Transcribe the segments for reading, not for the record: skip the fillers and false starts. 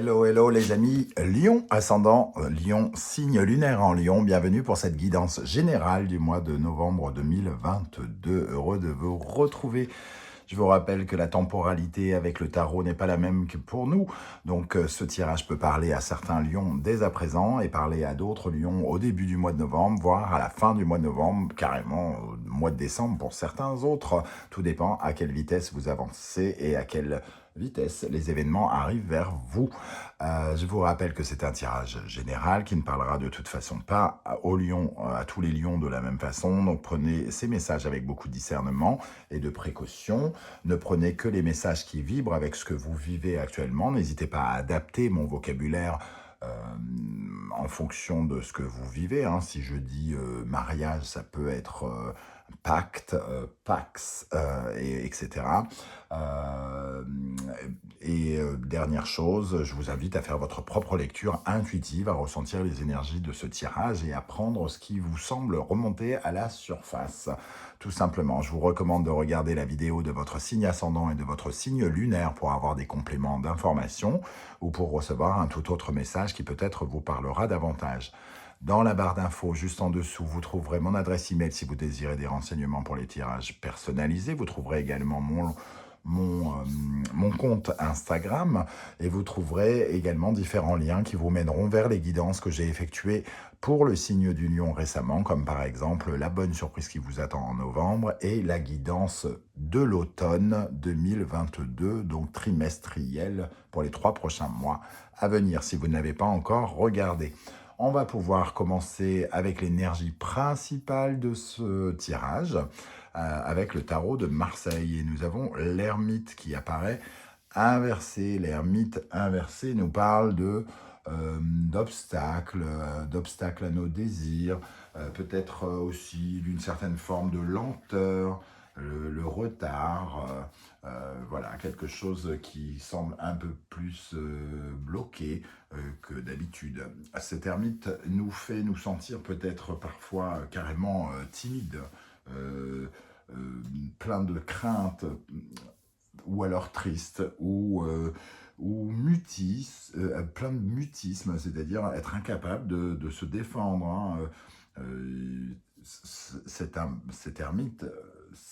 Hello, hello les amis, Lion ascendant, Lion, signe lunaire en Lion, bienvenue pour cette guidance générale du mois de novembre 2022, heureux de vous retrouver. Je vous rappelle que la temporalité avec le tarot n'est pas la même que pour nous, donc ce tirage peut parler à certains lions dès à présent et parler à d'autres lions au début du mois de novembre, voire à la fin du mois de novembre, carrément au mois de décembre pour certains autres. Tout dépend à quelle vitesse vous avancez et à quelle vitesse les événements arrivent vers vous. Je vous rappelle que c'est un tirage général qui ne parlera de toute façon pas aux lions, à tous les lions de la même façon, donc prenez ces messages avec beaucoup de discernement et de précaution. Ne prenez que les messages qui vibrent avec ce que vous vivez actuellement. N'hésitez pas à adapter mon vocabulaire en fonction de ce que vous vivez. Hein. Si je dis mariage, ça peut être pacte, pax, etc. Dernière chose, je vous invite à faire votre propre lecture intuitive, à ressentir les énergies de ce tirage et à prendre ce qui vous semble remonter à la surface. Tout simplement, je vous recommande de regarder la vidéo de votre signe ascendant et de votre signe lunaire pour avoir des compléments d'information ou pour recevoir un tout autre message qui peut-être vous parlera davantage. Dans la barre d'infos, juste en dessous, vous trouverez mon adresse email si vous désirez des renseignements pour les tirages personnalisés. Vous trouverez également mon compte Instagram et vous trouverez également différents liens qui vous mèneront vers les guidances que j'ai effectuées pour le signe du lion récemment, comme par exemple la bonne surprise qui vous attend en novembre et la guidance de l'automne 2022, donc trimestrielle pour les 3 prochains mois à venir si vous ne l'avez pas encore regardé. On va pouvoir commencer avec l'énergie principale de ce tirage, avec le tarot de Marseille. Et nous avons l'ermite qui apparaît inversé. L'ermite inversé nous parle d'obstacles à nos désirs, peut-être aussi d'une certaine forme de lenteur, le retard, voilà, quelque chose qui semble un peu plus bloqué que d'habitude. Cet ermite nous fait nous sentir peut-être parfois carrément timides, plein de craintes, ou alors triste, ou plein de mutisme, c'est-à-dire être incapable de se défendre. Hein. Cet ermite,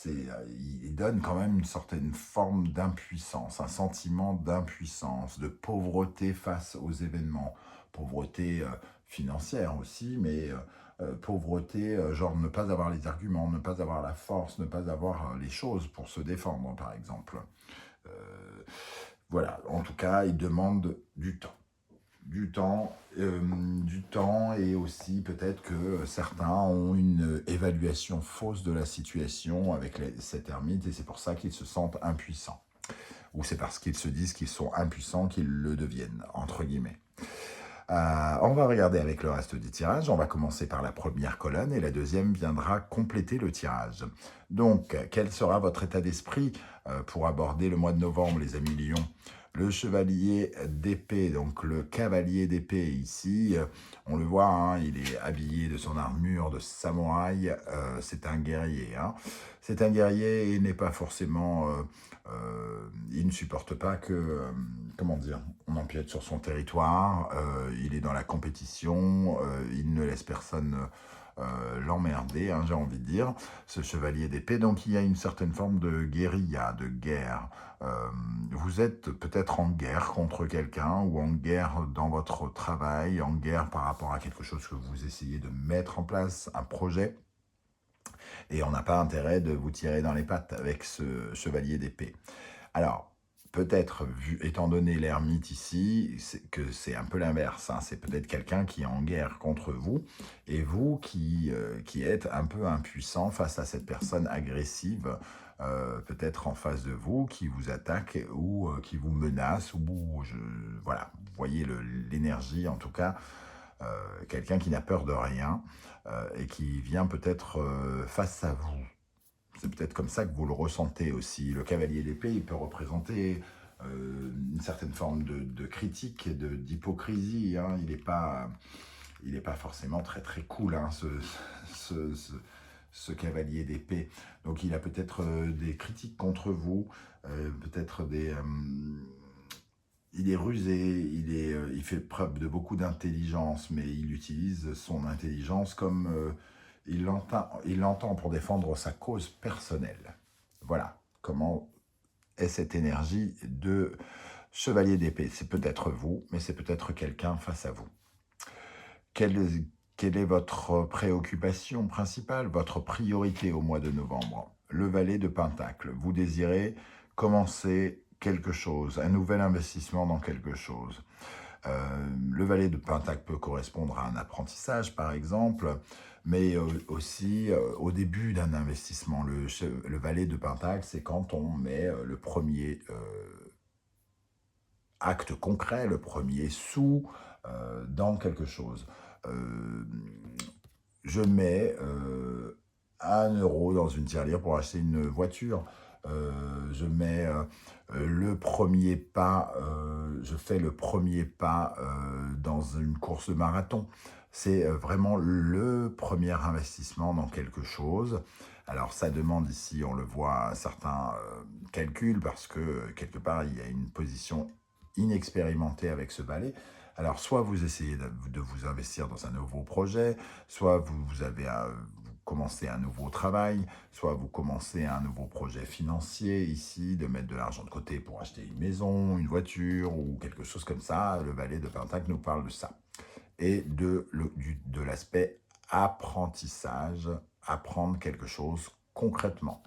il donne quand même une certaine forme d'impuissance, un sentiment d'impuissance, de pauvreté face aux événements. Pauvreté financière aussi, mais pauvreté, genre ne pas avoir les arguments, ne pas avoir la force, ne pas avoir les choses pour se défendre, par exemple. Voilà, en tout cas, il demande du temps. Du temps et aussi peut-être que certains ont une évaluation fausse de la situation avec cet ermite et c'est pour ça qu'ils se sentent impuissants. Ou c'est parce qu'ils se disent qu'ils sont impuissants qu'ils le deviennent, entre guillemets. On va regarder avec le reste du tirage. On va commencer par la première colonne et la deuxième viendra compléter le tirage. Donc, quel sera votre état d'esprit pour aborder le mois de novembre, les amis lions? Le chevalier d'épée, donc le cavalier d'épée ici, on le voit, hein, il est habillé de son armure de samouraï, c'est un guerrier. Hein. C'est un guerrier et il n'est pas forcément... il ne supporte pas que, comment dire, on empiète sur son territoire, il est dans la compétition, il ne laisse personne l'emmerder, hein, j'ai envie de dire, ce chevalier d'épée. Donc il y a une certaine forme de guérilla, de guerre. Vous êtes peut-être en guerre contre quelqu'un ou en guerre dans votre travail, en guerre par rapport à quelque chose que vous essayez de mettre en place, un projet. Et on n'a pas intérêt de vous tirer dans les pattes avec ce chevalier d'épée. Alors, peut-être, étant donné l'ermite ici, que c'est un peu l'inverse. Hein. C'est peut-être quelqu'un qui est en guerre contre vous, et vous qui êtes un peu impuissant face à cette personne agressive, peut-être en face de vous, qui vous attaque ou qui vous menace, ou voilà, vous voyez l'énergie en tout cas, quelqu'un qui n'a peur de rien, et qui vient peut-être face à vous. C'est peut-être comme ça que vous le ressentez aussi. Le cavalier d'épée, il peut représenter une certaine forme de critique et d'hypocrisie. Hein. Il n'est pas forcément très très cool, hein, ce cavalier d'épée. Donc il a peut-être des critiques contre vous, peut-être il est rusé, il fait preuve de beaucoup d'intelligence, mais il utilise son intelligence comme il l'entend pour défendre sa cause personnelle. Voilà comment est cette énergie de chevalier d'épée. C'est peut-être vous, mais c'est peut-être quelqu'un face à vous. Quelle est votre préoccupation principale, votre priorité au mois de novembre? Le valet de Pentacle. Vous désirez commencer quelque chose, un nouvel investissement dans quelque chose. Le valet de Pentacle peut correspondre à un apprentissage, par exemple, mais aussi au début d'un investissement. Le valet de Pentacle, c'est quand on met le premier acte concret, le premier sou dans quelque chose. Je mets 1 euro dans une tirelire pour acheter une voiture. Je mets le premier pas, je fais le premier pas dans une course de marathon. C'est vraiment le premier investissement dans quelque chose. Alors ça demande ici, on le voit, un certain calcul parce que quelque part il y a une position inexpérimentée avec ce valet. Alors soit vous essayez de vous investir dans un nouveau projet, soit vous commencez un nouveau travail, soit vous commencez un nouveau projet financier ici, de mettre de l'argent de côté pour acheter une maison, une voiture ou quelque chose comme ça. Le valet de Pentacle nous parle de ça. Et de l'aspect apprentissage, apprendre quelque chose concrètement.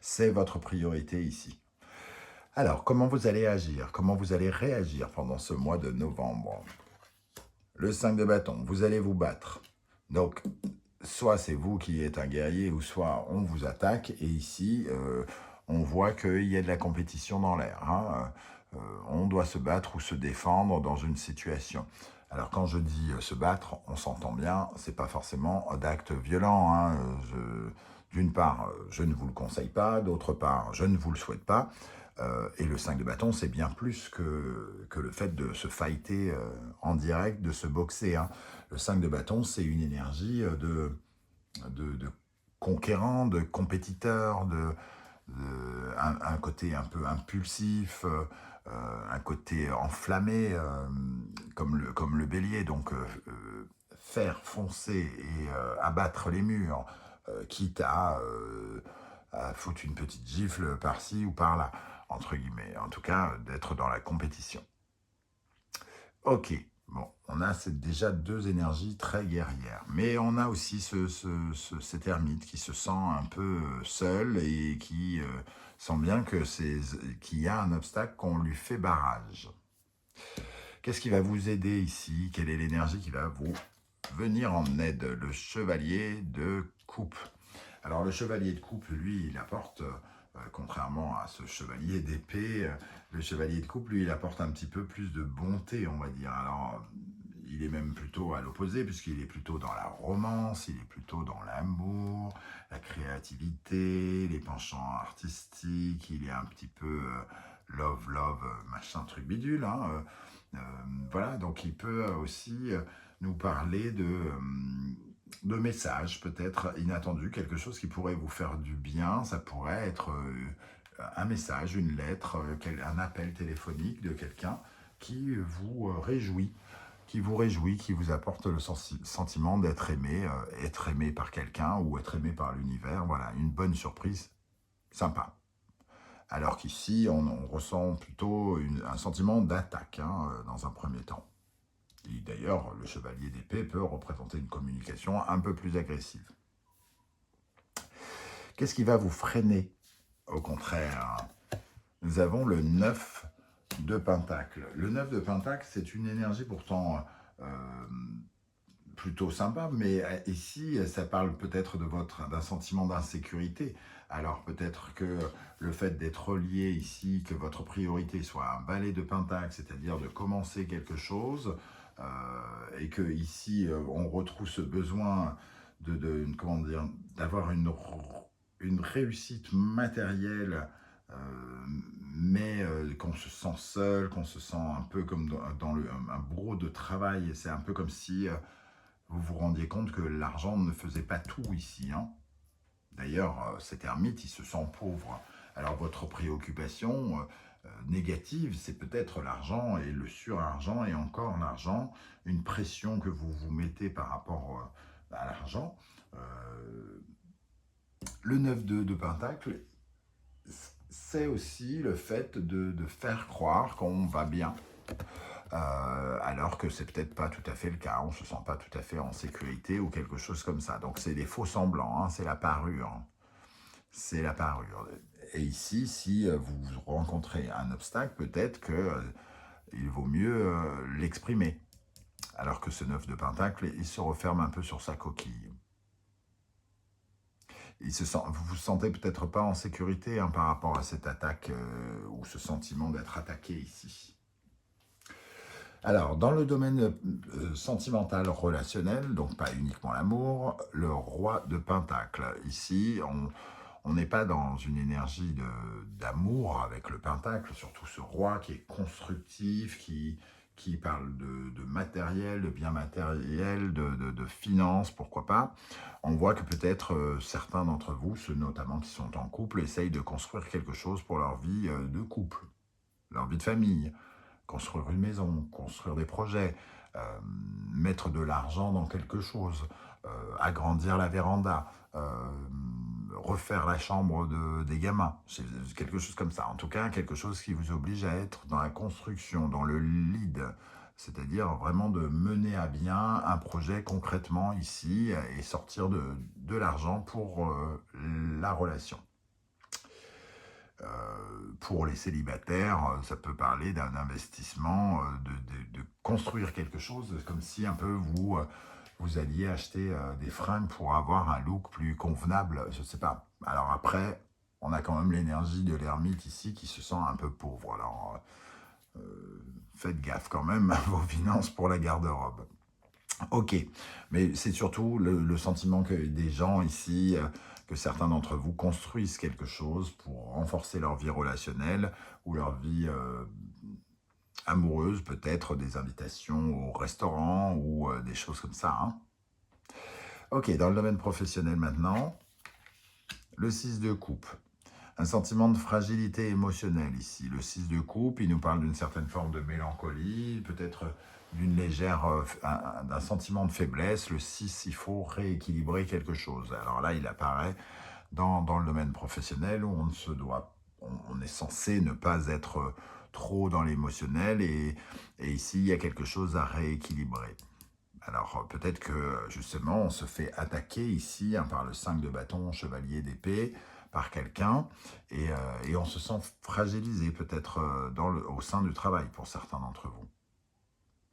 C'est votre priorité ici. Alors, comment vous allez agir? Comment vous allez réagir pendant ce mois de novembre? Le 5 de bâton, vous allez vous battre. Donc, soit c'est vous qui êtes un guerrier, ou soit on vous attaque. Et ici, on voit qu'il y a de la compétition dans l'air. Hein. On doit se battre ou se défendre dans une situation. Alors, quand je dis se battre, on s'entend bien, c'est pas forcément d'actes violents. Hein. D'une part, je ne vous le conseille pas. D'autre part, je ne vous le souhaite pas. Et le 5 de bâton, c'est bien plus que le fait de se fighter en direct, de se boxer. Hein. Le 5 de bâton, c'est une énergie de conquérant, de compétiteur, un côté un peu impulsif, un côté enflammé, comme le bélier. Donc, faire foncer et abattre les murs, quitte à foutre une petite gifle par-ci ou par-là, entre guillemets. En tout cas, d'être dans la compétition. Ok, bon, on a déjà 2 énergies très guerrières. Mais on a aussi cet ermite qui se sent un peu seul et qui sent bien qu'il y a un obstacle, qu'on lui fait barrage. Qu'est-ce qui va vous aider ici? Quelle est l'énergie qui va vous venir en aide? Le chevalier de coupe. Alors le chevalier de coupe, lui, il apporte, contrairement à ce chevalier d'épée, le chevalier de coupe, lui, il apporte un petit peu plus de bonté, on va dire. Alors, il est même plutôt à l'opposé, puisqu'il est plutôt dans la romance, il est plutôt dans l'amour, la créativité, les penchants artistiques, il est un petit peu love, machin, truc bidule. Hein, voilà, donc il peut aussi nous parler de messages peut-être inattendus, quelque chose qui pourrait vous faire du bien. Ça pourrait être un message, une lettre, un appel téléphonique de quelqu'un qui vous réjouit, qui vous apporte le sentiment d'être aimé par quelqu'un ou être aimé par l'univers. Voilà, une bonne surprise, sympa. Alors qu'ici, on ressent plutôt un sentiment d'attaque dans un premier temps. Et d'ailleurs, le chevalier d'épée peut représenter une communication un peu plus agressive. Qu'est-ce qui va vous freiner? Au contraire, nous avons le 9 de Pentacle. Le 9 de Pentacle, c'est une énergie pourtant plutôt sympa, mais ici, ça parle peut-être d'un sentiment d'insécurité. Alors peut-être que le fait d'être relié ici, que votre priorité soit un valet de Pentacle, c'est-à-dire de commencer quelque chose, et que ici on retrouve ce besoin comment dire, d'avoir une réussite matérielle, mais qu'on se sent seul, qu'on se sent un peu comme dans un bourreau de travail. C'est un peu comme si vous vous rendiez compte que l'argent ne faisait pas tout ici. Hein. D'ailleurs, cet ermite, il se sent pauvre. Alors votre préoccupation, négative, c'est peut-être l'argent et le surargent et encore l'argent, une pression que vous vous mettez par rapport à l'argent. Le 9 de Pentacle, c'est aussi le fait de faire croire qu'on va bien, alors que c'est peut-être pas tout à fait le cas, on se sent pas tout à fait en sécurité ou quelque chose comme ça. Donc c'est des faux semblants, hein, c'est la parure. C'est la parure. Et ici, si vous rencontrez un obstacle, peut-être qu'il vaut mieux l'exprimer. Alors que ce 9 de Pentacle, il se referme un peu sur sa coquille. Vous vous sentez peut-être pas en sécurité hein, par rapport à cette attaque ou ce sentiment d'être attaqué ici. Alors, dans le domaine sentimental, relationnel, donc pas uniquement l'amour, le roi de Pentacle. Ici, on n'est pas dans une énergie d'amour avec le Pentacle, surtout ce roi qui est constructif, qui parle de matériel, de biens matériels, de finances, pourquoi pas. On voit que peut-être certains d'entre vous, ceux notamment qui sont en couple, essayent de construire quelque chose pour leur vie de couple, leur vie de famille. Construire une maison, construire des projets, mettre de l'argent dans quelque chose, agrandir la véranda, refaire la chambre des gamins, c'est quelque chose comme ça. En tout cas, quelque chose qui vous oblige à être dans la construction, dans le lead, c'est-à-dire vraiment de mener à bien un projet concrètement ici et sortir de l'argent pour la relation. Pour les célibataires, ça peut parler d'un investissement, de construire quelque chose, comme si un peu vous alliez acheter des fringues pour avoir un look plus convenable, je ne sais pas. Alors après, on a quand même l'énergie de l'ermite ici qui se sent un peu pauvre. Alors faites gaffe quand même à vos finances pour la garde-robe. Ok, mais c'est surtout le sentiment que des gens ici, que certains d'entre vous construisent quelque chose pour renforcer leur vie relationnelle ou leur vie amoureuse, peut-être des invitations au restaurant ou des choses comme ça. Hein. Ok, dans le domaine professionnel maintenant, le 6 de coupe. Un sentiment de fragilité émotionnelle ici. Le 6 de coupe, il nous parle d'une certaine forme de mélancolie, peut-être d'une légère, d'un sentiment de faiblesse. Le 6, il faut rééquilibrer quelque chose. Alors là, il apparaît dans le domaine professionnel où on est censé ne pas être trop dans l'émotionnel et ici, il y a quelque chose à rééquilibrer. Alors peut-être que justement, on se fait attaquer ici hein, par le 5 de bâton, chevalier d'épée, par quelqu'un et on se sent fragilisé peut-être au sein du travail pour certains d'entre vous.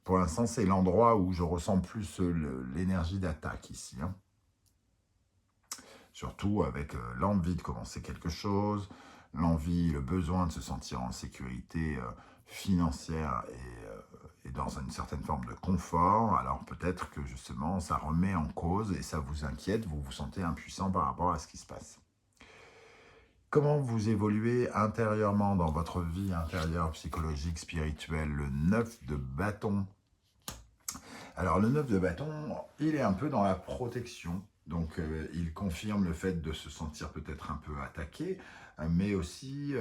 Pour l'instant, c'est l'endroit où je ressens plus l'énergie d'attaque ici. Hein. Surtout avec l'envie de commencer quelque chose, l'envie, le besoin de se sentir en sécurité financière et dans une certaine forme de confort. Alors peut-être que justement, ça remet en cause et ça vous inquiète, vous vous sentez impuissant par rapport à ce qui se passe. Comment vous évoluez intérieurement dans votre vie intérieure, psychologique, spirituelle, le 9 de bâton. Alors le 9 de bâton, il est un peu dans la protection. Donc il confirme le fait de se sentir peut-être un peu attaqué, mais aussi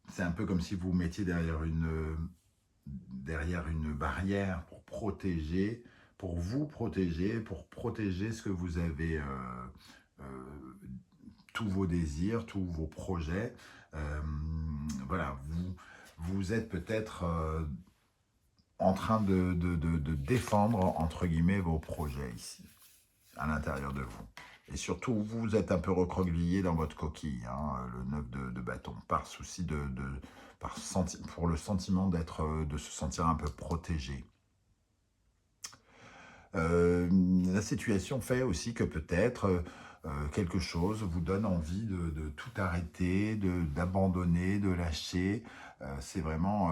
c'est un peu comme si vous vous mettiez derrière une barrière pour vous protéger, pour protéger ce que vous avez tous vos désirs, tous vos projets. Voilà, vous êtes peut-être en train de défendre, entre guillemets, vos projets ici, à l'intérieur de vous. Et surtout, vous êtes un peu recroquevillé dans votre coquille, hein, le 9 de bâton, par souci pour le sentiment de se sentir un peu protégé. La situation fait aussi que peut-être quelque chose vous donne envie de tout arrêter, d'abandonner, de lâcher. C'est vraiment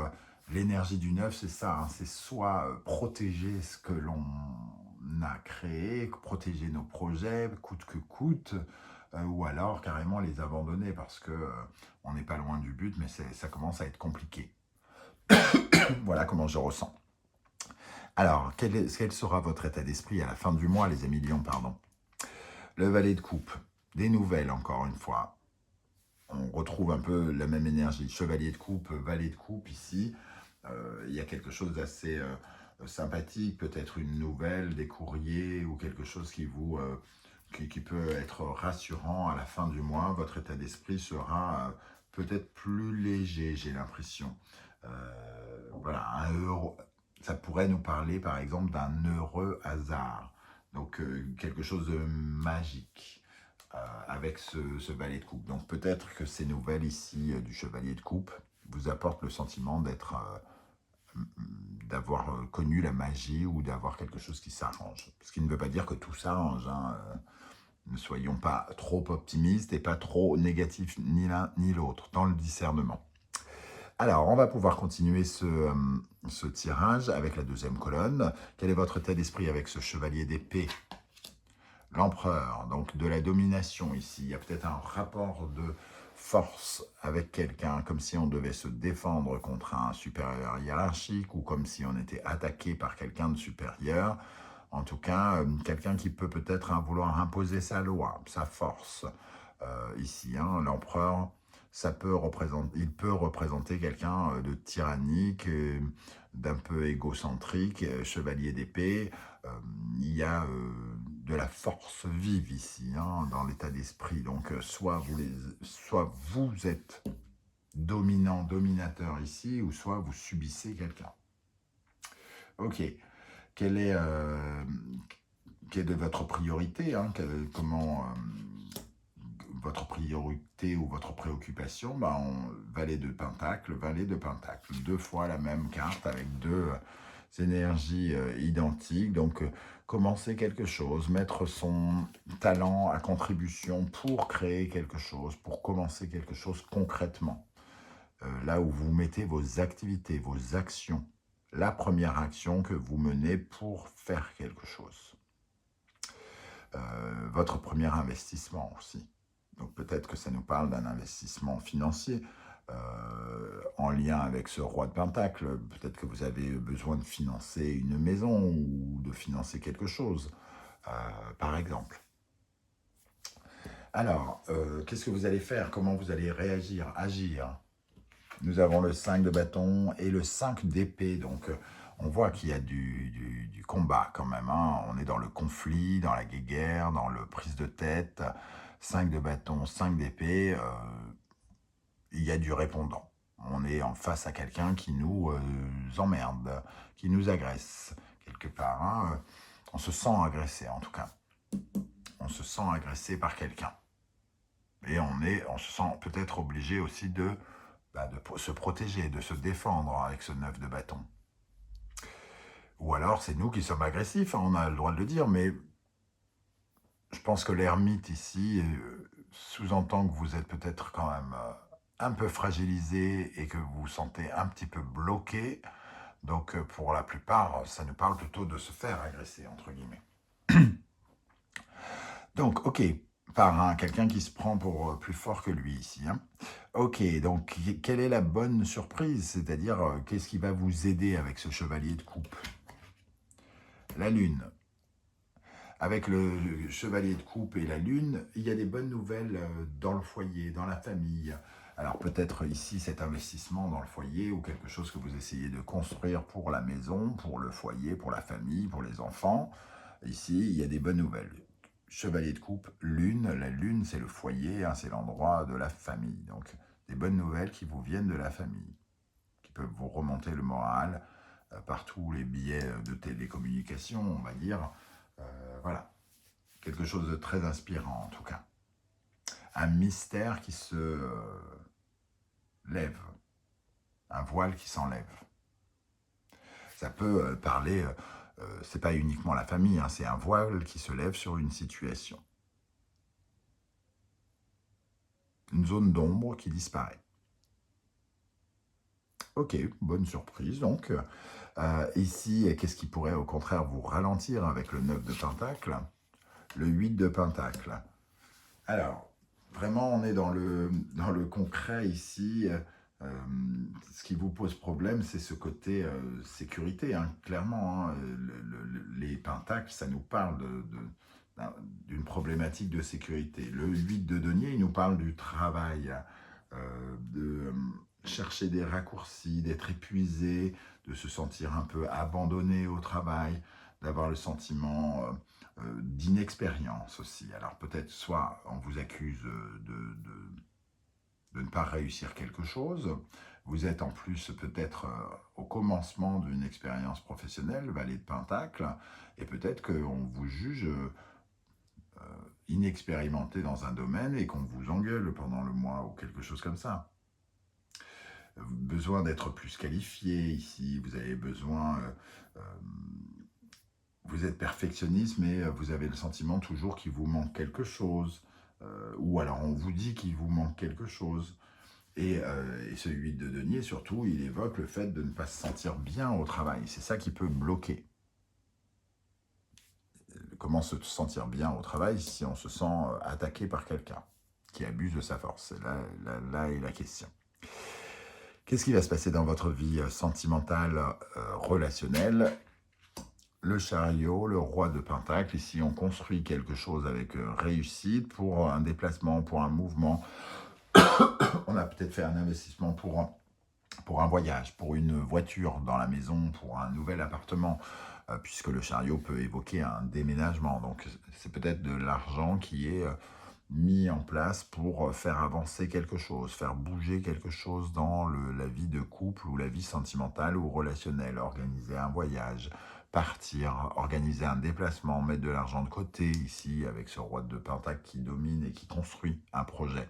l'énergie du 9, c'est ça. Hein, c'est soit protéger ce que l'on a créé, protéger nos projets, coûte que coûte, ou alors carrément les abandonner parce que on n'est pas loin du but, mais ça commence à être compliqué. Voilà comment je ressens. Alors, quel sera votre état d'esprit à la fin du mois, les amis lions, pardon. Le valet de coupe, des nouvelles encore une fois. on retrouve un peu la même énergie. Chevalier de coupe, valet de coupe ici. Il y a quelque chose d'assez sympathique, peut-être une nouvelle, des courriers ou quelque chose qui peut être rassurant à la fin du mois. Votre état d'esprit sera peut-être plus léger, j'ai l'impression. Voilà, ça pourrait nous parler par exemple d'un heureux hasard. Donc quelque chose de magique avec ce valet de coupe. Donc peut-être que ces nouvelles ici du chevalier de coupe vous apportent le sentiment d'avoir connu la magie ou d'avoir quelque chose qui s'arrange. Ce qui ne veut pas dire que tout s'arrange. Hein. Ne soyons pas trop optimistes et pas trop négatifs ni l'un ni l'autre dans le discernement. Alors, on va pouvoir continuer ce tirage avec la deuxième colonne. Quel est votre état d'esprit avec ce chevalier d'épée? L'empereur, donc de la domination ici. Il y a peut-être un rapport de force avec quelqu'un, comme si on devait se défendre contre un supérieur hiérarchique ou comme si on était attaqué par quelqu'un de supérieur. En tout cas, quelqu'un qui peut peut-être vouloir imposer sa loi, sa force. Ici, hein, l'empereur, il peut représenter quelqu'un de tyrannique, d'un peu égocentrique, chevalier d'épée. Il y a de la force vive ici, hein, dans l'état d'esprit. Donc, soit vous êtes dominant, dominateur ici, ou soit vous subissez quelqu'un. Ok. Quelle est de votre priorité, hein, votre priorité ou votre préoccupation? Valet de Pentacle, deux fois la même carte avec deux énergies identiques. Donc, commencer quelque chose, mettre son talent à contribution pour créer quelque chose, pour commencer quelque chose concrètement. Là où vous mettez vos activités, vos actions, la première action que vous menez pour faire quelque chose. Votre premier investissement aussi. Donc peut-être que ça nous parle d'un investissement financier en lien avec ce roi de Pentacle. Peut-être que vous avez besoin de financer une maison ou de financer quelque chose, par exemple. Alors, qu'est-ce que vous allez faire? Comment vous allez réagir, agir? Nous avons le 5 de bâton et le 5 d'épée. Donc, on voit qu'il y a du combat quand même. Hein. On est dans le conflit, dans la guéguerre, dans le prise de tête. 5 de bâton, 5 d'épée. Il y a du répondant. On est en face à quelqu'un qui nous emmerde, qui nous agresse quelque part. Hein. On se sent agressé en tout cas. On se sent agressé par quelqu'un. Et on se sent peut-être obligé aussi de se protéger, de se défendre avec ce 9 de bâton. Ou alors c'est nous qui sommes agressifs, hein, on a le droit de le dire, mais je pense que l'ermite ici sous-entend que vous êtes peut-être quand même un peu fragilisé et que vous vous sentez un petit peu bloqué. Donc pour la plupart, ça nous parle plutôt de se faire agresser, entre guillemets. Donc, ok, par quelqu'un qui se prend pour plus fort que lui ici. Hein. Ok, donc quelle est la bonne surprise? C'est-à-dire, qu'est-ce qui va vous aider avec ce chevalier de coupe? La lune. Avec le chevalier de coupe et la lune, il y a des bonnes nouvelles dans le foyer, dans la famille. Alors peut-être ici cet investissement dans le foyer ou quelque chose que vous essayez de construire pour la maison, pour le foyer, pour la famille, pour les enfants. Ici, il y a des bonnes nouvelles. Chevalier de coupe, lune. La lune, c'est le foyer, hein, c'est l'endroit de la famille. Donc, des bonnes nouvelles qui vous viennent de la famille, qui peuvent vous remonter le moral par tous les biais de télécommunication, on va dire. Voilà, quelque chose de très inspirant en tout cas. Un mystère qui se lève, un voile qui s'enlève. Ça peut parler... c'est pas uniquement la famille, hein, c'est un voile qui se lève sur une situation. Une zone d'ombre qui disparaît. Ok, bonne surprise donc. Ici, qu'est-ce qui pourrait au contraire vous ralentir avec le 9 de Pentacle? Le 8 de Pentacle. Alors, vraiment, on est dans le concret ici. Ce qui vous pose problème, c'est ce côté sécurité, hein, clairement. Hein, les pentacles, ça nous parle d'une problématique de sécurité. Le 8 de denier, il nous parle du travail. de chercher des raccourcis, d'être épuisé, de se sentir un peu abandonné au travail, d'avoir le sentiment d'inexpérience aussi. Alors peut-être soit on vous accuse de ne pas réussir quelque chose, vous êtes en plus peut-être au commencement d'une expérience professionnelle, le valet de Pentacle, et peut-être qu'on vous juge inexpérimenté dans un domaine et qu'on vous engueule pendant le mois ou quelque chose comme ça. Besoin d'être plus qualifié ici, vous avez besoin, vous êtes perfectionniste mais vous avez le sentiment toujours qu'il vous manque quelque chose, ou alors on vous dit qu'il vous manque quelque chose. Et ce 8 de denier, surtout, il évoque le fait de ne pas se sentir bien au travail. C'est ça qui peut bloquer. Comment se sentir bien au travail si on se sent attaqué par quelqu'un qui abuse de sa force? Là est la question. Qu'est-ce qui va se passer dans votre vie sentimentale, relationnelle? Le chariot, le roi de Pentacle. Ici, on construit quelque chose avec réussite pour un déplacement, pour un mouvement. On a peut-être fait un investissement pour un voyage, pour une voiture dans la maison, pour un nouvel appartement, puisque le chariot peut évoquer un déménagement. Donc, c'est peut-être de l'argent qui est mis en place pour faire avancer quelque chose, faire bouger quelque chose dans la vie de couple ou la vie sentimentale ou relationnelle, organiser un voyage, partir, organiser un déplacement, mettre de l'argent de côté ici avec ce roi de Pentacle qui domine et qui construit un projet.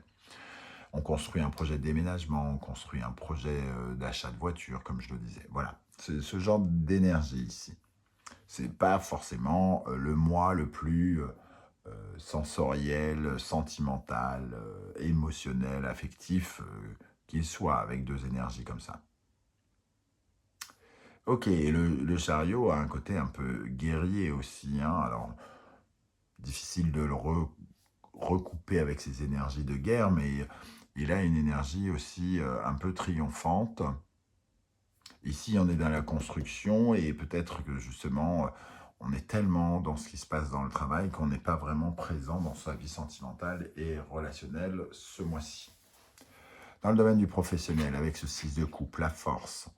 On construit un projet de déménagement, on construit un projet d'achat de voiture, comme je le disais. Voilà, c'est ce genre d'énergie ici. C'est pas forcément le moi le plus sensoriel, sentimental, émotionnel, affectif qu'il soit, avec deux énergies comme ça. Ok, le chariot a un côté un peu guerrier aussi, hein. Alors, difficile de le recouper avec ses énergies de guerre, mais il a une énergie aussi un peu triomphante. Ici, on est dans la construction et peut-être que justement, on est tellement dans ce qui se passe dans le travail qu'on n'est pas vraiment présent dans sa vie sentimentale et relationnelle ce mois-ci. Dans le domaine du professionnel, avec ce 6 de coupe, la force,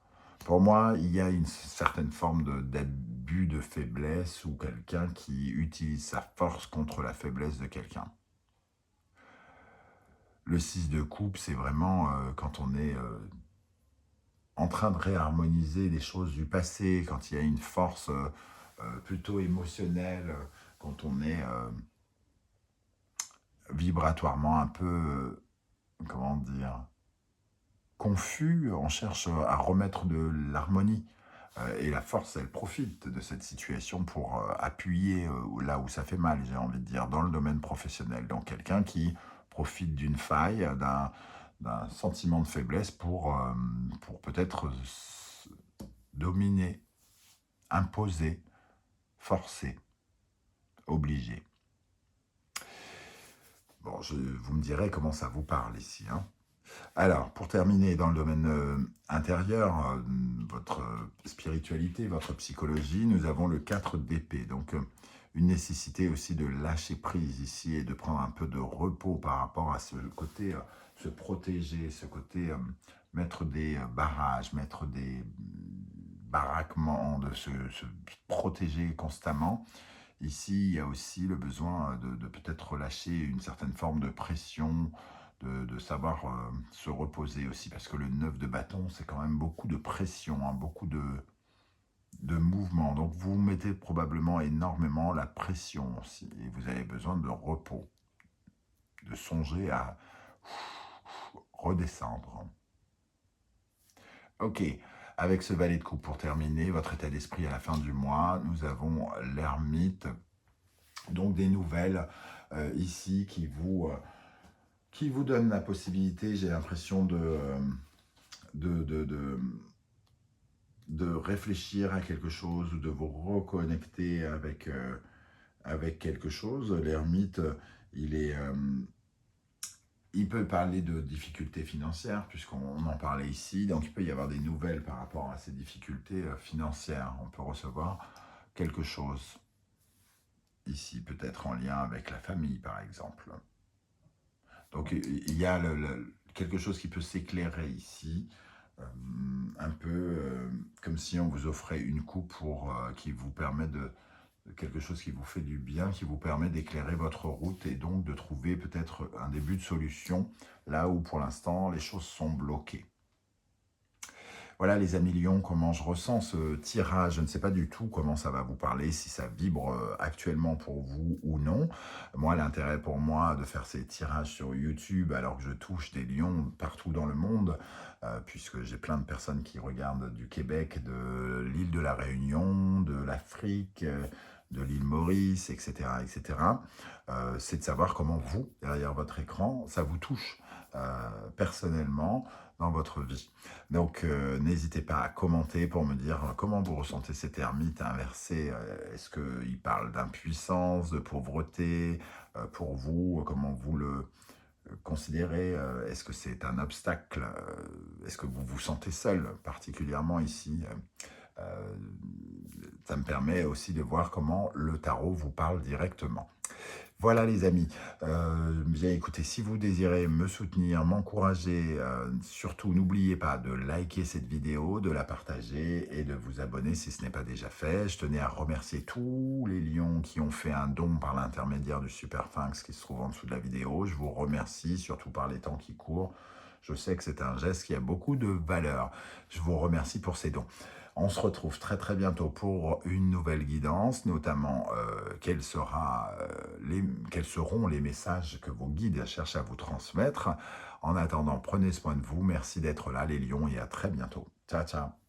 pour moi, il y a une certaine forme d'abus de faiblesse ou quelqu'un qui utilise sa force contre la faiblesse de quelqu'un. Le 6 de coupe, c'est vraiment quand on est en train de réharmoniser les choses du passé, quand il y a une force plutôt émotionnelle, quand on est vibratoirement un peu, comment dire, confus, on cherche à remettre de l'harmonie. Et la force, elle profite de cette situation pour appuyer là où ça fait mal, j'ai envie de dire, dans le domaine professionnel. Donc quelqu'un qui profite d'une faille, d'un sentiment de faiblesse pour peut-être dominer, imposer, forcer, obliger. Bon, vous me direz comment ça vous parle ici, hein. Alors, pour terminer, dans le domaine intérieur, votre spiritualité, votre psychologie, nous avons le 4 d'épée. Donc, une nécessité aussi de lâcher prise ici et de prendre un peu de repos par rapport à ce côté se protéger, ce côté mettre des barrages, mettre des baraquements, de se protéger constamment. Ici, il y a aussi le besoin de peut-être relâcher une certaine forme de pression, de savoir se reposer aussi, parce que le 9 de bâton, c'est quand même beaucoup de pression, hein, beaucoup de mouvement. Donc, vous mettez probablement énormément la pression aussi, et vous avez besoin de repos, de songer à redescendre. Ok, avec ce valet de coupe pour terminer, votre état d'esprit à la fin du mois, nous avons l'ermite, donc des nouvelles ici qui vous donnent la possibilité, j'ai l'impression de réfléchir à quelque chose ou de vous reconnecter avec quelque chose. L'ermite, il peut parler de difficultés financières, puisqu'on en parlait ici, donc il peut y avoir des nouvelles par rapport à ces difficultés financières. On peut recevoir quelque chose ici, peut-être en lien avec la famille, par exemple. Donc il y a quelque chose qui peut s'éclairer ici, un peu comme si on vous offrait une coupe qui vous permet de quelque chose qui vous fait du bien, qui vous permet d'éclairer votre route et donc de trouver peut-être un début de solution là où pour l'instant les choses sont bloquées. Voilà les amis Lions, comment je ressens ce tirage. Je ne sais pas du tout comment ça va vous parler, si ça vibre actuellement pour vous ou non. Moi, l'intérêt pour moi de faire ces tirages sur YouTube alors que je touche des lions partout dans le monde, puisque j'ai plein de personnes qui regardent du Québec, de l'île de la Réunion, de l'Afrique, de l'île Maurice, etc., etc. C'est de savoir comment vous, derrière votre écran, ça vous touche personnellement dans votre vie. Donc, n'hésitez pas à commenter pour me dire comment vous ressentez cet ermite inversé. Est-ce qu'il parle d'impuissance, de pauvreté pour vous? Comment vous le considérez? Est-ce que c'est un obstacle? Est-ce que vous vous sentez seul, particulièrement ici? Ça me permet aussi de voir comment le tarot vous parle directement. Voilà les amis, bien écoutez, si vous désirez me soutenir, m'encourager, surtout n'oubliez pas de liker cette vidéo, de la partager et de vous abonner si ce n'est pas déjà fait. Je tenais à remercier tous les lions qui ont fait un don par l'intermédiaire du Super Sphinx qui se trouve en dessous de la vidéo. Je vous remercie, surtout par les temps qui courent. Je sais que c'est un geste qui a beaucoup de valeur. Je vous remercie pour ces dons. On se retrouve très très bientôt pour une nouvelle guidance, notamment quels seront les messages que vos guides cherchent à vous transmettre. En attendant, prenez soin de vous. Merci d'être là les lions et à très bientôt. Ciao, ciao.